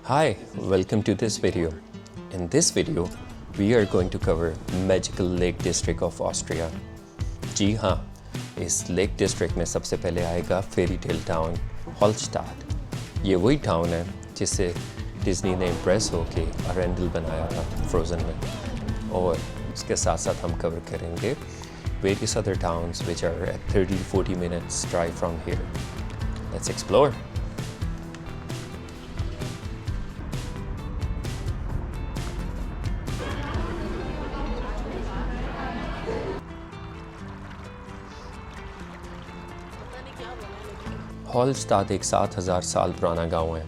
Hi, welcome to this video. In this video, we are going to cover Magical Lake District of Austria. जी हाँ, इस lake district में सबसे पहले आएगा फेरी tale town हॉलस्टाड। ये वही टाउन है जिससे डिज्नी ने इम्प्रेस होके अरेंडल बनाया था फ्रोज़न में, और उसके साथ साथ हम कवर करेंगे various other towns which are at 30-40 minutes drive from here. Let's explore. हॉलस्टाड एक 7000 साल पुराना गांव है,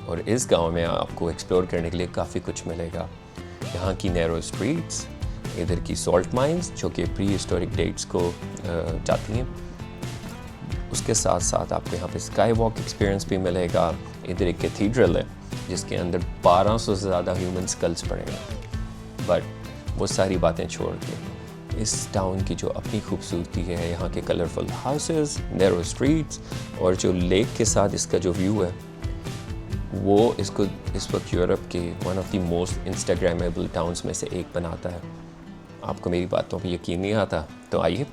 और इस गांव में आपको एक्सप्लोर करने के लिए काफ़ी कुछ मिलेगा। यहाँ की नैरो स्ट्रीट्स, इधर की सॉल्ट माइंस जो कि प्री हिस्टोरिक डेट्स को जाती हैं, उसके साथ साथ आपको यहाँ पे स्काई वॉक एक्सपीरियंस भी मिलेगा। इधर एक कैथीड्रल है जिसके अंदर 1200 से ज़्यादा ह्यूमन स्कल्स पड़े हैं। बट वो सारी बातें छोड़ के इस टाउन की जो अपनी खूबसूरती है, यहाँ के कलरफुल हाउसेस, नैरो स्ट्रीट्स और जो लेक के साथ इसका जो व्यू है, वो इसको इस वक्त यूरोप के one of the most Instagrammable towns में से एक बनाता है। आपको मेरी बातों पे यकीन नहीं आता तो आइए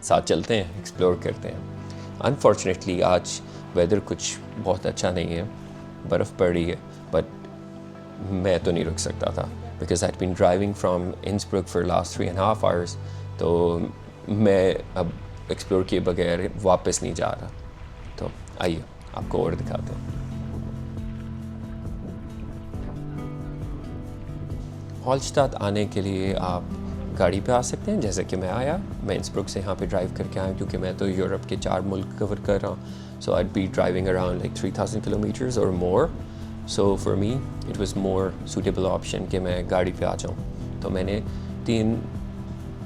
साथ चलते हैं, एक्सप्लोर करते हैं। अनफॉर्चुनेटली आज वेदर कुछ बहुत अच्छा नहीं है, बर्फ़ पड़ रही है, बट मैं तो नहीं रुक सकता था because I been driving from Innsbruck for last 3.5 hours। तो मैं अब एक्सप्लोर किए बगैर वापस नहीं जा रहा। तो आइए आपको और दिखाते हैं। हॉलस्टाड आने के लिए आप गाड़ी पे आ सकते हैं, जैसे कि मैं आया। मैं इंसब्रुक से यहाँ पे ड्राइव करके आया क्योंकि मैं तो यूरोप के 4 मुल्क कवर कर रहा हूँ। So I be driving around like 3000 kilometres और more. So for me it was more suitable option कि मैं गाड़ी पे आ जाऊँ। तो मैंने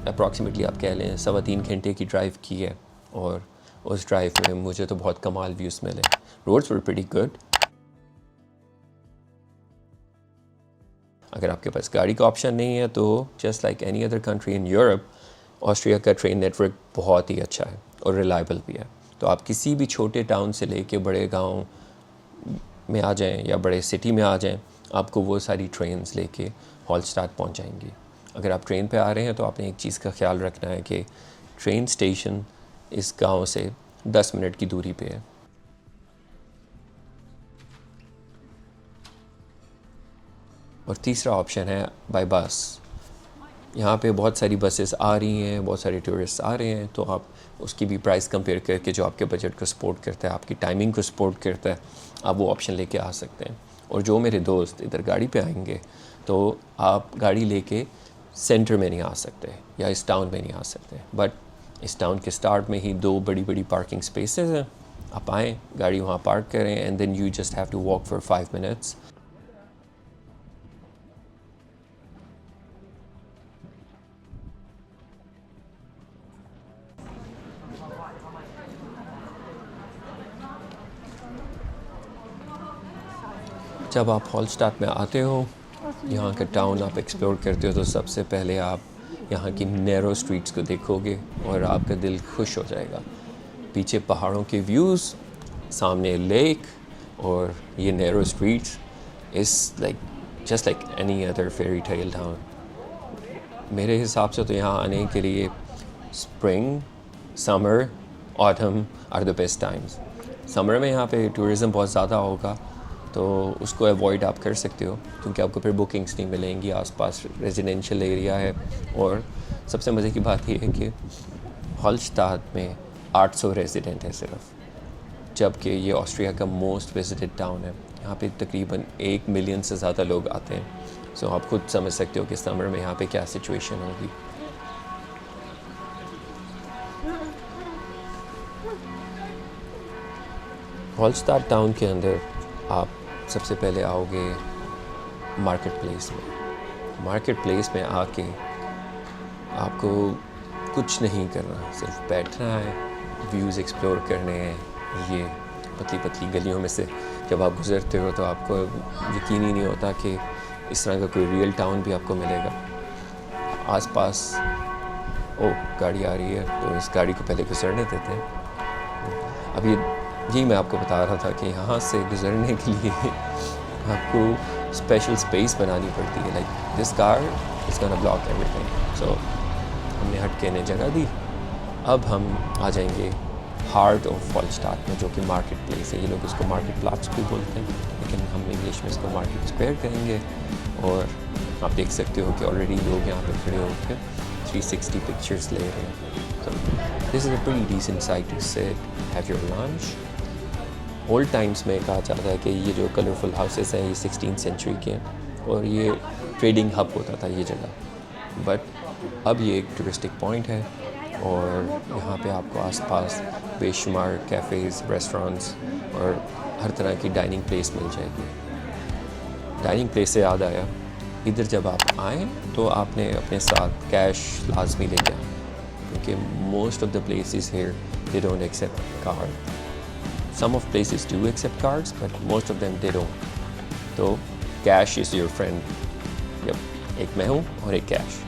अप्रॉक्सीमेटली आप कह लें 3.25 घंटे की ड्राइव की है, और उस ड्राइव में मुझे तो बहुत कमाल व्यूज़ मिले। Roads were pretty good. अगर आपके पास गाड़ी का ऑप्शन नहीं है तो just like any other country in Europe, Austria का ट्रेन नेटवर्क बहुत ही अच्छा है और रिलायबल भी है। तो आप किसी भी छोटे टाउन से लेके बड़े गांव में आ जाएं या बड़े सिटी में आ जाएं, आपको वो सारी ट्रेन्स लेके हॉलस्टाड पहुंच जाएंगी। अगर आप ट्रेन पे आ रहे हैं तो आपने एक चीज़ का ख्याल रखना है कि ट्रेन स्टेशन इस गांव से 10 मिनट की दूरी पे है। और तीसरा ऑप्शन है बाय बस। यहाँ पे बहुत सारी बसेस आ रही हैं, बहुत सारे टूरिस्ट आ रहे हैं, तो आप उसकी भी प्राइस कंपेयर करके जो आपके बजट को सपोर्ट करता है, आपकी टाइमिंग को सपोर्ट करता है, आप वो ऑप्शन लेके आ सकते हैं। और जो मेरे दोस्त इधर गाड़ी पे आएंगे तो आप गाड़ी लेके सेंटर में नहीं आ सकते या इस टाउन में नहीं आ सकते, बट इस टाउन के स्टार्ट में ही 2 बड़ी बड़ी पार्किंग स्पेसेस हैं। आप आएँ, गाड़ी वहाँ पार्क करें, and then you just have to walk for 5 minutes. जब आप हॉलस्टाड में आते हो, यहाँ का टाउन आप एक्सप्लोर करते हो, तो सबसे पहले आप यहाँ की नैरो स्ट्रीट्स को देखोगे और आपका दिल खुश हो जाएगा। पीछे पहाड़ों के व्यूज़, सामने लेक, और ये narrow streets is like just like any other fairy tale town. मेरे हिसाब से तो यहाँ आने के लिए spring, summer, autumn are the best times. Summer में यहाँ पे टूरिज़म बहुत ज़्यादा होगा, तो उसको अवॉइड आप कर सकते हो क्योंकि आपको फिर बुकिंग्स नहीं मिलेंगी। आसपास रेजिडेंशियल एरिया है, और सबसे मज़े की बात यह है कि हॉलस्टाड में 800 रेजिडेंट है सिर्फ, जबकि ये ऑस्ट्रिया का मोस्ट विजिटेड टाउन है। यहाँ पे तकरीबन 1 मिलियन से ज़्यादा लोग आते हैं। सो आप खुद समझ सकते हो कि समर में यहाँ पे क्या सिचुएशन होगी। हॉलस्टाड टाउन के अंदर आप सबसे पहले आओगे मार्केट प्लेस में। मार्केट प्लेस में आके आपको कुछ नहीं करना, सिर्फ बैठना है, व्यूज़ एक्सप्लोर करने हैं। ये पतली पतली गलियों में से जब आप गुज़रते हो तो आपको यकीन ही नहीं होता कि इस तरह का कोई रियल टाउन भी आपको मिलेगा। आसपास गाड़ी आ रही है, तो इस गाड़ी को पहले गुजरने देते हैं। अब यही मैं आपको बता रहा था कि यहाँ से गुज़रने के लिए आपको स्पेशल स्पेस बनानी पड़ती है, like this car is gonna block everything. So हमने हट के इन्हें जगह दी। अब हम आ जाएंगे हार्ट ऑफ वॉलस्टाट में, जो कि मार्केट प्लेस है। ये लोग इसको मार्केट प्लाट्स भी बोलते हैं, लेकिन हम इंग्लिश में इसको मार्केट स्क्वायर कहेंगे। और आप देख सकते हो कि ऑलरेडी लोग यहाँ पे खड़े होकर 360 पिक्चर्स ले रहे हैं। तो this is a pretty decent site to sit, have your lunch. Old times में कहा जाता है कि ये जो कलरफुल हाउसेस हैं ये 16th सेंचुरी के हैं और ये ट्रेडिंग हब होता था ये जगह। बट अब ये एक टूरिस्टिक पॉइंट है और यहाँ पे आपको आसपास बेशुमार कैफ़ेज़, रेस्टोरेंट्स और हर तरह की डाइनिंग प्लेस मिल जाएगी। डाइनिंग प्लेस से याद आया, इधर जब आप आएँ तो आपने अपने साथ कैश लाजमी लेके आए, क्योंकि most of the places here they don't accept card. Some of places do accept cards, but most of them they don't. तो cash is your friend. Yep, एक मैं हूँ और एक कैश।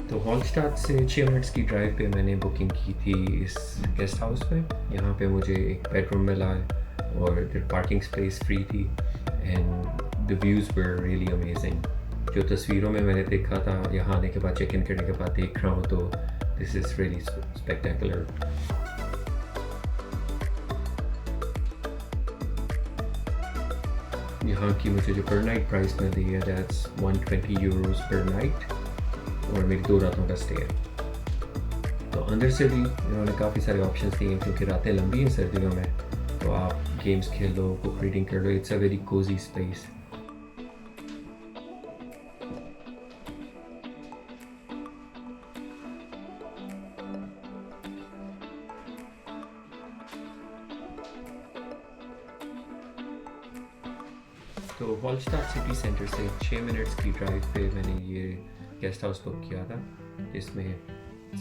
तो वॉलस्टाट से 6 मिनट्स की ड्राइव पे मैंने बुकिंग की थी इस गेस्ट हाउस पे। यहाँ पे मुझे एक बेडरूम मिला है और इधर पार्किंग स्पेस फ्री थी and the views were really amazing. जो तस्वीरों में मैंने देखा था, यहाँ आने के बाद, चेक इन करने के बाद देख रहा हूँ, तो दिस इज़ रियली स्पेक्टेकुलर। यहाँ की मुझे जो पर नाइट प्राइस में दी है, दैट्स 120 यूरोज़ पर नाइट और मेरी 2 रातों का स्टे है। तो अंदर से भी इन्होंने काफ़ी सारे ऑप्शंस दिए हैं, क्योंकि रातें लंबी हैं सर्दियों में, तो आप गेम्स खेल लो, बुक रीडिंग कर लो। It's a very cosy space. तो वॉलस्टाट सिटी सेंटर से 6 मिनट्स की ड्राइव पे मैंने ये गेस्ट हाउस बुक किया था, जिसमें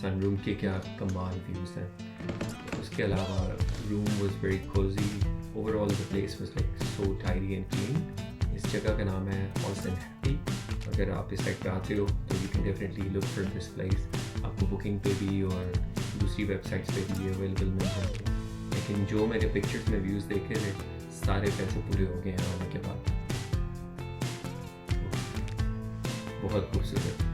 सनरूम के क्या कमाल व्यूज़ हैं। उसके अलावा room was very Cozi. Overall the place was like so tidy and clean. इस जगह का नाम है हॉर्स एंड हैप्पी। अगर आप इस साइड पे आते हो तो you can definitely look for this place. आपको बुकिंग पे भी और दूसरी वेबसाइट्स पे भी अवेलेबल मिल जाएंगे, लेकिन जो मैंने पिक्चर्स में व्यूज़ देखे थे, सारे पैसे पूरे हो गए हैं आने के बाद। बहुत खूबसूरत।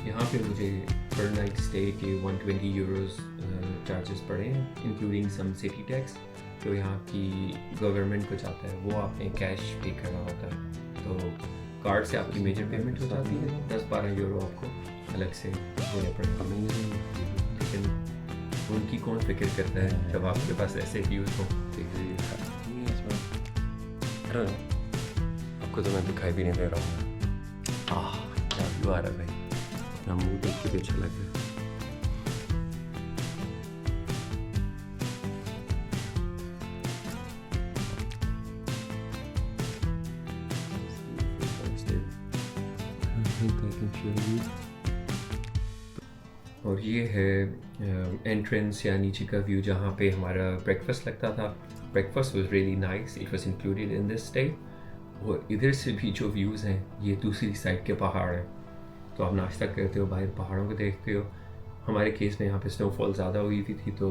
यहाँ पे मुझे पर नाइट स्टे के 120 यूरोज़ चार्जेस पड़े हैं, इंक्लूडिंग सम सिटी टैक्स जो यहाँ की गवर्नमेंट को जाता है, वो आपने कैश पे करना होता है। तो कार्ड से आपकी मेजर पेमेंट हो जाती है, 10-12 यूरो आपको अलग से होने पड़ेंगे। लेकिन उनकी कौन फिक्र करता है जब आपके पास ऐसे व्यूज़ हो। आपको तो मैं दिखाई भी नहीं दे रहा हूँ। क्या व्यू आ रहा है भाई, अपना मुँह देख के भी अच्छा लग रहा है। और ये है एंट्रेंस या नीचे का व्यू, जहाँ पे हमारा ब्रेकफास्ट लगता था। Breakfast was really nice, it was included in this stay. और इधर से भी जो व्यूज़ हैं, ये दूसरी साइड के पहाड़ हैं, तो आप नाश्ता करते हो, बाहर पहाड़ों को देखते हो। हमारे केस में यहाँ पे स्नोफॉल ज़्यादा हुई थी तो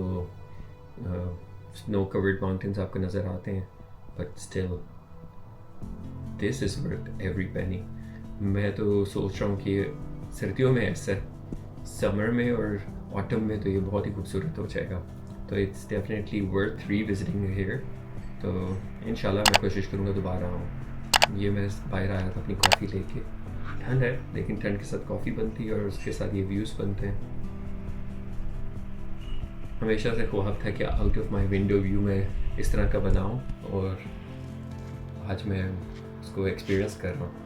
स्नो कवर्ड माउंटेन्स आपको नज़र आते हैं, but still this is worth every penny. मैं तो सोच रहा हूँ कि सर्दियों में ऐसा, समर में और ऑटम में तो ये बहुत ही खूबसूरत हो जाएगा। तो it's definitely worth revisiting here. तो इंशाल्लाह मैं कोशिश करूँगा दोबारा आऊँ। ये मैं बाहर आया था अपनी कॉफ़ी लेके, ठंड है लेकिन ठंड के साथ कॉफ़ी बनती है और उसके साथ ये व्यूज़ बनते हैं। हमेशा से ख्वाब था कि out of my window view में इस तरह का बनाऊँ, और आज मैं उसको एक्सपीरियंस कर रहा हूँ।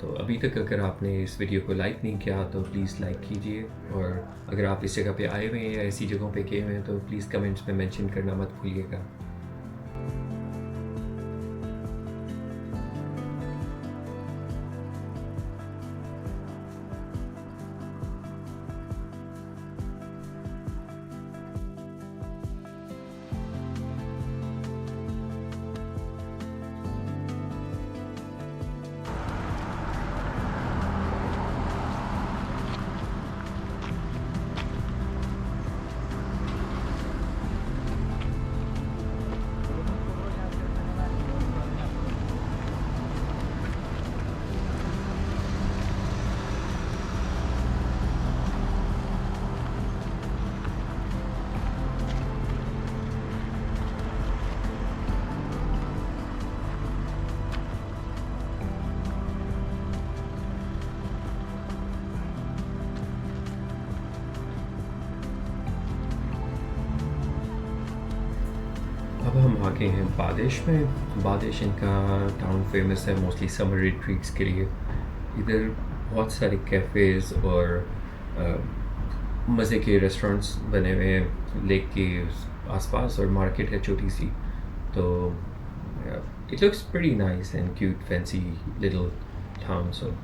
तो अभी तक अगर आपने इस वीडियो को लाइक नहीं किया तो प्लीज़ लाइक कीजिए, और अगर आप इस जगह पे आए हुए हैं या ऐसी जगहों पे गए हुए हैं तो प्लीज़ कमेंट्स में मेंशन करना मत भूलिएगा। अब हम आ गए हैं बादिश में। बादिश इनका टाउन फेमस है मोस्टली समर रिट्रीट्स के लिए। इधर बहुत सारे कैफ़ेज़ और मज़े के रेस्टोरेंट्स बने हुए हैं लेक के आसपास, और मार्केट है छोटी सी। तो it looks pretty nice and cute, fancy little town. So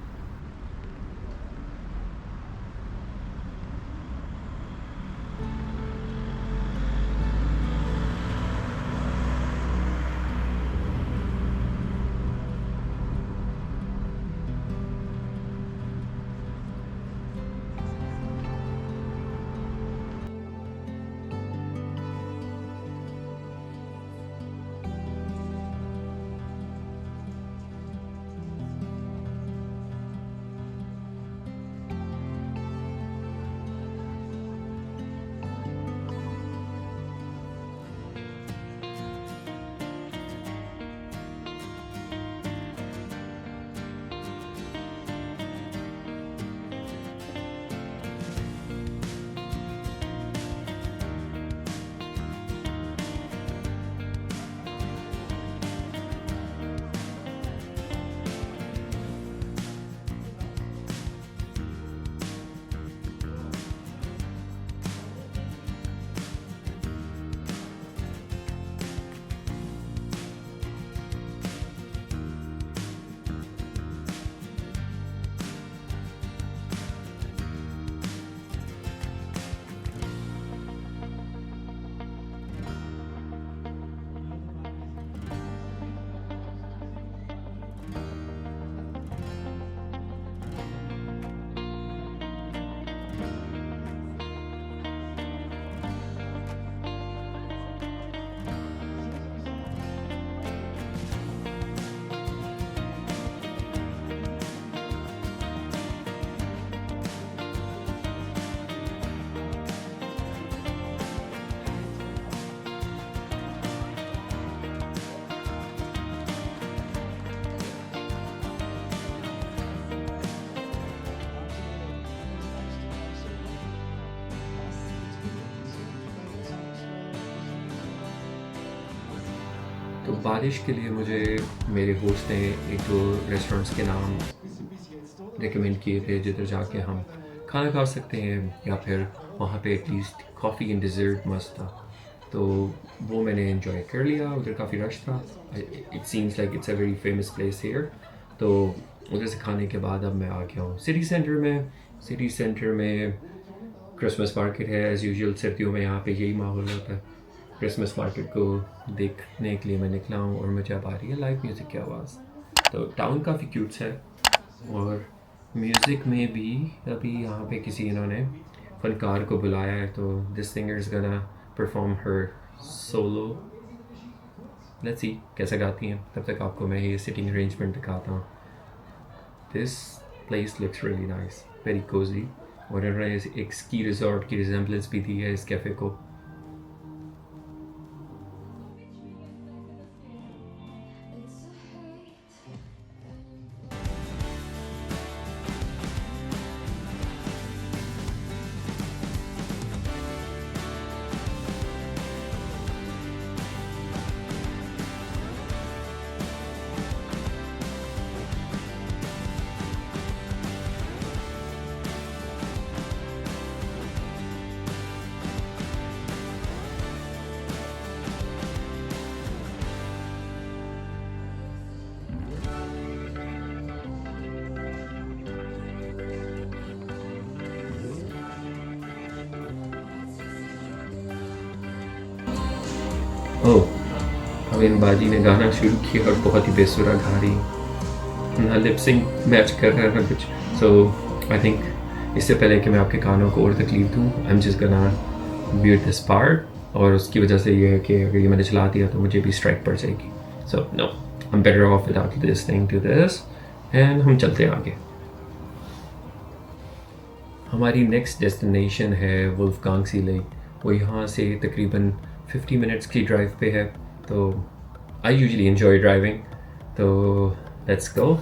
तो बारिश के लिए मुझे मेरे होस्ट ने एक दो रेस्टोरेंट्स के नाम रिकमेंड किए थे जिधर जाके हम खाना खा सकते हैं, या फिर वहाँ पे एटलीस्ट कॉफ़ी एंड डिज़र्ट मस्त था। तो वो मैंने इन्जॉय कर लिया। उधर काफ़ी रश था। It seems like it's a very famous place here. तो उधर से खाने के बाद अब मैं आ गया हूँ सिटी सेंटर में। सिटी सेंटर में क्रिसमस मार्केट है एज़ यूजुअल। सर्दियों में यहाँ पे यही माहौल होता है। क्रिसमस मार्केट को देखने के लिए मैं निकला हूँ, और मुझे अब आ रही है लाइव म्यूज़िक की आवाज़। तो टाउन काफ़ी क्यूट है, और म्यूज़िक में भी अभी यहाँ पे किसी इन्होंने फनकार को बुलाया है। तो this singer is gonna perform her solo. Let's see कैसा गाती हैं। तब तक आपको मैं ये सिटिंग अरेंजमेंट दिखाता हूँ। This place looks really nice, very Cozi. और इन्होंने एक स्की रिजॉर्ट की रिजेम्बलेंस भी दी है इस कैफ़े को। ओह, अब इन बाजी ने गाना शुरू किया और बहुत ही बेसुरा गा रही, ना लिप सिंक मैच कर रहा है ना कुछ। सो आई थिंक इससे पहले कि मैं आपके कानों को और तकलीफ दूँ, I am just gonna mute this part. और उसकी वजह से ये है कि अगर ये मैंने चला दिया तो मुझे भी स्ट्राइक पड़ जाएगी। So no, I am better off without listening to this, and हम चलते हैं आगे। हमारी नेक्स्ट डेस्टिनेशन है वुल्फगांग सी लेक। वो यहाँ से तकरीबन 50 मिनट्स की ड्राइव पे है। तो आई यूजुअली एंजॉय ड्राइविंग, तो लेट्स गो।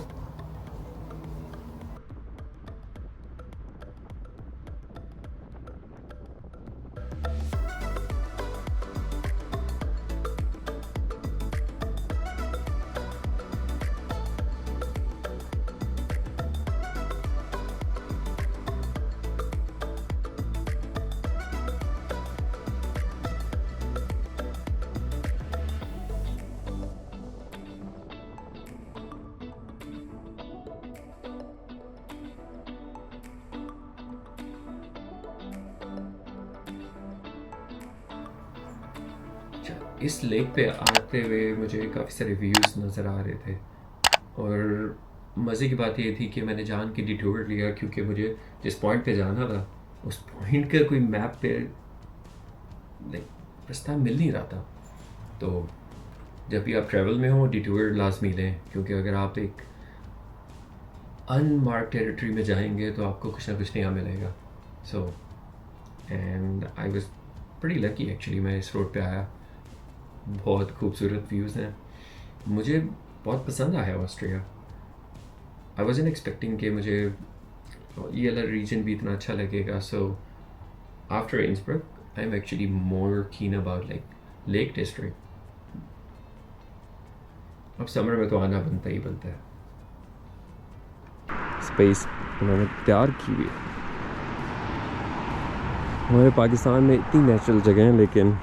इस लेक पे आते हुए मुझे काफ़ी सारे व्यूज़ नज़र आ रहे थे, और मज़े की बात ये थी कि मैंने जान के डिटूर लिया, क्योंकि मुझे जिस पॉइंट पे जाना था उस पॉइंट का कोई मैप पे लाइक रास्ता मिल नहीं रहा था। तो जब भी आप ट्रैवल में हो डिटूर लाजमी लें, क्योंकि अगर आप एक अनमार्क टेरिटरी में जाएंगे तो आपको कुछ ना कुछ नया मिलेगा। So and I was pretty lucky actually, मैं इस रोड पे आया। बहुत खूबसूरत व्यूज़ हैं, मुझे बहुत पसंद आया ऑस्ट्रिया। आई वॉज़न्ट एक्सपेक्टिंग कि मुझे ये वाला रीजन भी इतना अच्छा लगेगा। So after Innsbruck I am actually more कीन अबाउट लाइक लेक डिस्ट्रिक्ट। अब समर में तो आना बनता ही बनता है। स्पेस उन्होंने तैयार की हुई है। हमारे पाकिस्तान में इतनी नेचुरल जगह हैं, लेकिन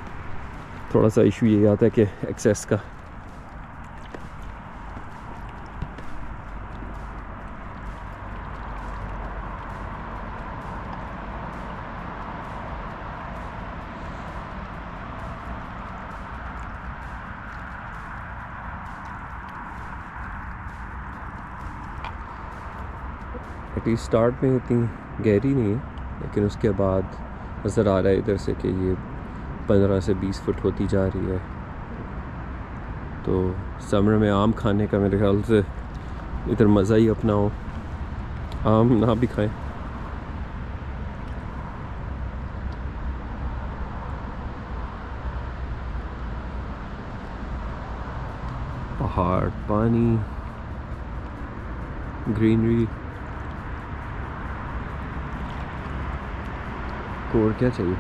थोड़ा सा इशू ये आता है कि एक्सेस का। एटलीस्ट स्टार्ट में इतनी गहरी नहीं है, लेकिन उसके बाद नज़र आ रहा है इधर से कि ये 15 से 20 फुट होती जा रही है। तो समर में आम खाने का मेरे ख्याल से इधर मज़ा ही अपना हो, आम ना भी खाएं। पहाड़, पानी, ग्रीनरी, और क्या चाहिए।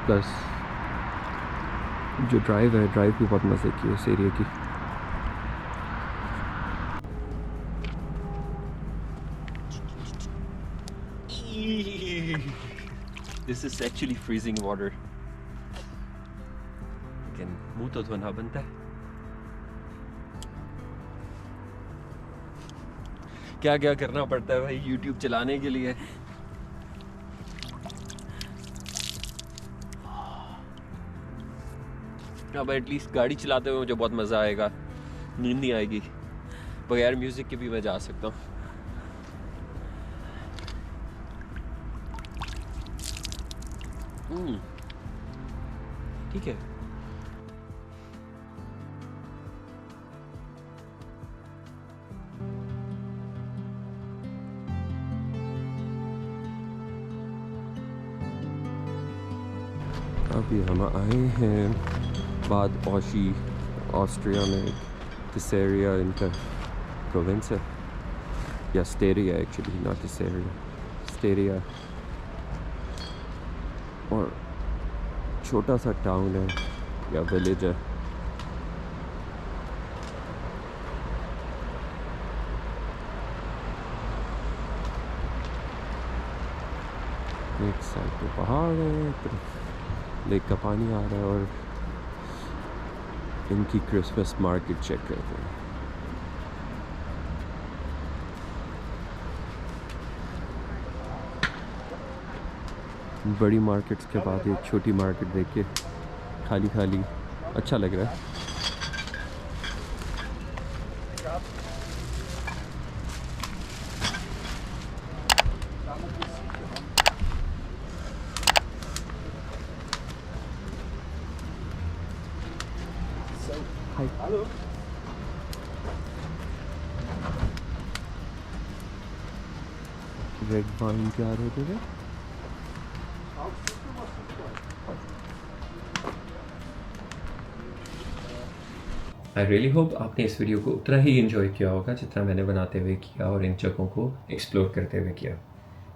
प्लस जो ड्राइव है, ड्राइव भी बहुत मज़े की है इस एरिया की। This is actually freezing water, लेकिन मुंह तो धोना बनता है। क्या क्या करना पड़ता है भाई YouTube चलाने के लिए। अब एटलीस्ट गाड़ी चलाते हुए मुझे बहुत मज़ा आएगा, नींद नहीं आएगी। बगैर म्यूज़िक के भी मैं जा सकता हूँ। ठीक है। अभी हम आए हैं बाद ऑशी ऑस्ट्रिया में टिसेरिया इनका प्रोविंस है या स्टेरिया एक्चुअली नॉट टिसेरिया स्टेरिया और छोटा सा टाउन है या विलेज है। एक साइड पे पहाड़ है तरफ लेक का पानी आ रहा है और इनकी क्रिसमस मार्केट चेक करते हैं। बड़ी मार्केट्स के बाद एक छोटी मार्केट देख के खाली खाली अच्छा लग रहा है। हाय हेलो रेड वाइन क्या रेट है? आई रियली होप आपने इस वीडियो को उतना ही इन्जॉय किया होगा जितना मैंने बनाते हुए किया और इन जगहों को एक्सप्लोर करते हुए किया।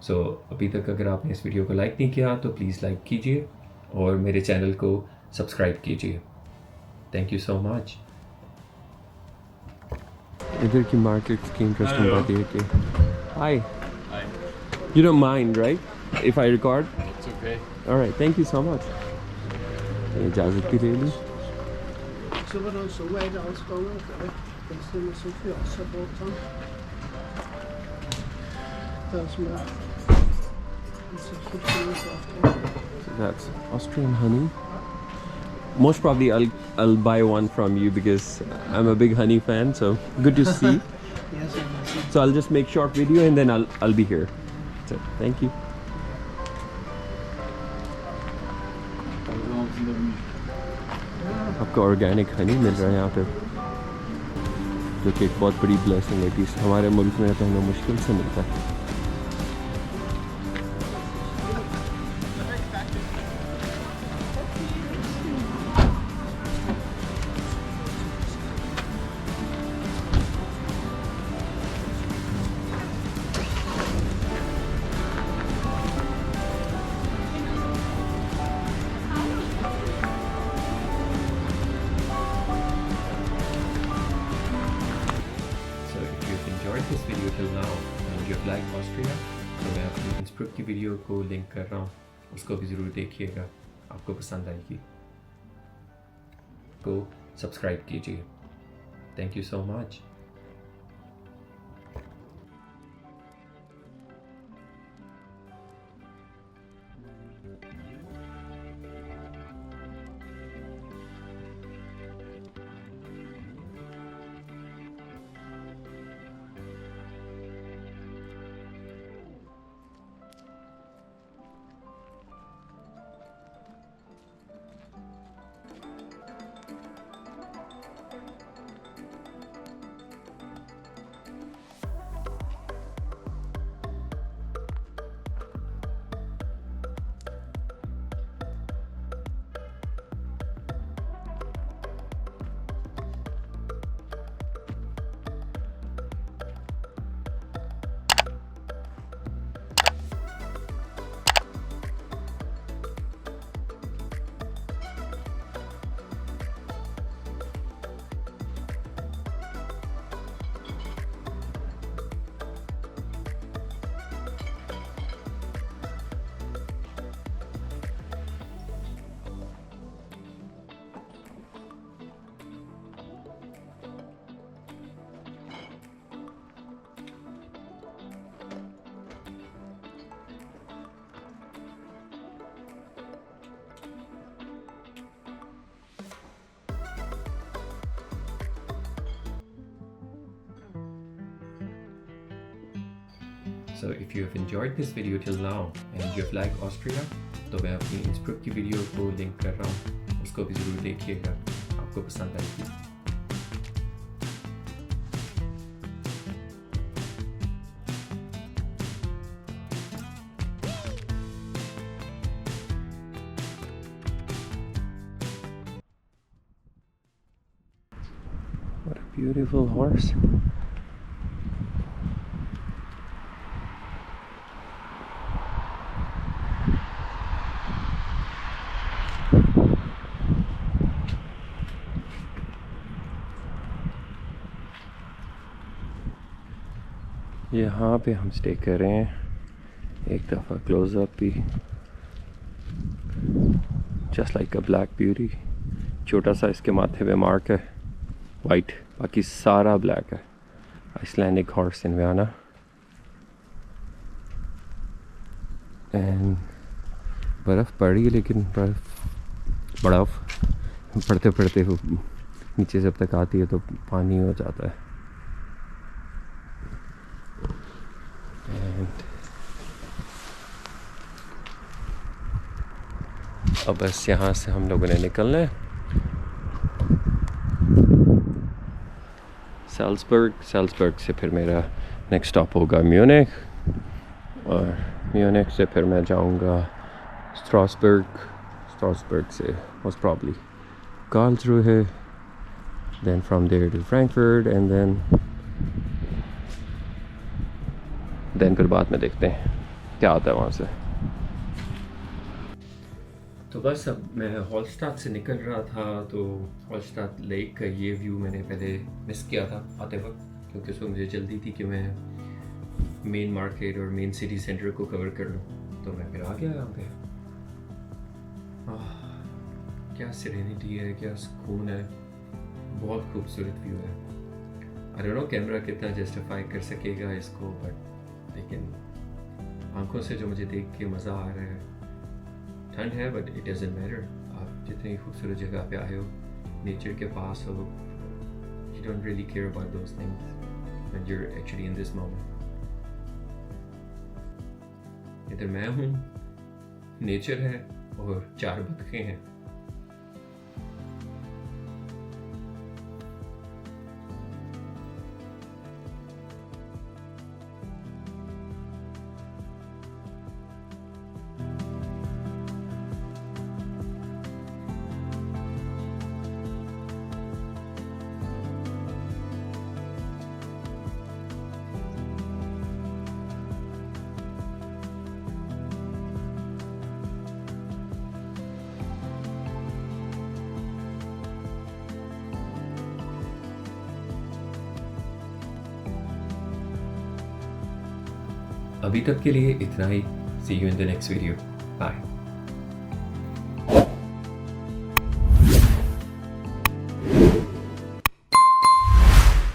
सो अभी तक अगर आपने इस वीडियो को लाइक नहीं किया तो प्लीज़ लाइक कीजिए और मेरे चैनल को सब्सक्राइब कीजिए। Thank you so much. इधर की मार्केट की इंटरेस्टिंग बात है कि hi you don't mind right if I record? It's okay. Alright thank you so much. इजाज़त भी ले ली। Så var det så är det alls gånger för det stämmer så fjasa bort han. Det som är så So that's Austrian honey. Most probably I'll buy one from you because I'm a big honey fan. So good to see. Yes, So I'll just make short video and then I'll be here. So thank you. आपको organic honey मिल रहा है यहाँ पे जो कि एक बहुत बड़ी ब्लेसिंग है कि हमारे मुल्क में तो हमें मुश्किल से मिलता है। This video till now and you've liked Austria तो मैं अपनी इंस्प्रूव की वीडियो को लिंक कर रहा हूँ, उसको भी ज़रूर देखिएगा, आपको पसंद आएगी। को सब्सक्राइब कीजिए। Thank you so much. So if you have enjoyed this video till now and you have liked Austria तो मैं अपनी इंस्प्रूव की वीडियो को लिंक कर रहा हूँ, उसको भी ज़रूर देखिएगा, आपको पसंद आएगी। Beautiful horse. यहाँ पे हम स्टे कर रहे हैं। एक दफ़ा क्लोज़अप भी, जस्ट लाइक अ ब्लैक ब्यूटी। छोटा सा इसके माथे पे मार्क है वाइट, बाकी सारा ब्लैक है। Icelandic horse in Vienna. And बर्फ़ पड़ी, लेकिन बर्फ़ पढ़ते पढ़ते वो नीचे जब तक आती है तो पानी हो जाता है। अब बस यहाँ से हम लोगों ने निकलना है सेल्सबर्ग से फिर मेरा नेक्स्ट स्टॉप होगा म्यूनिख, और म्यूनिख से फिर मैं जाऊँगा स्ट्रासबर्ग से most probably Karlsruhe, then from there to Frankfurt, and then फिर बाद में देखते हैं क्या आता है वहाँ से। तो बस अब मैं हॉलस्टाद से निकल रहा था, तो हॉलस्टाद लेक का ये व्यू मैंने पहले मिस किया था आते वक्त, क्योंकि उसमें मुझे जल्दी थी कि मैं मेन मार्केट और मेन सिटी सेंटर को कवर कर लूँ। तो मैं फिर आ गया यहाँ पे। क्या सेरेनिटी है, क्या सुकून है, बहुत खूबसूरत व्यू है। आई डोंट नो कैमरा कितना जस्टिफाई कर सकेगा इसको, बट लेकिन आंखों से जो मुझे देख के मज़ा आ रहा है। ठंड है बट इट डजंट मैटर। आप जितनी खूबसूरत जगह पे आए हो, नेचर के पास हो, you don't really care about those things when you are actually in this moment. इधर मैं हूँ, नेचर है और 4 बतखें हैं। अभी तक के लिए इतना ही। See you in the next video. Bye.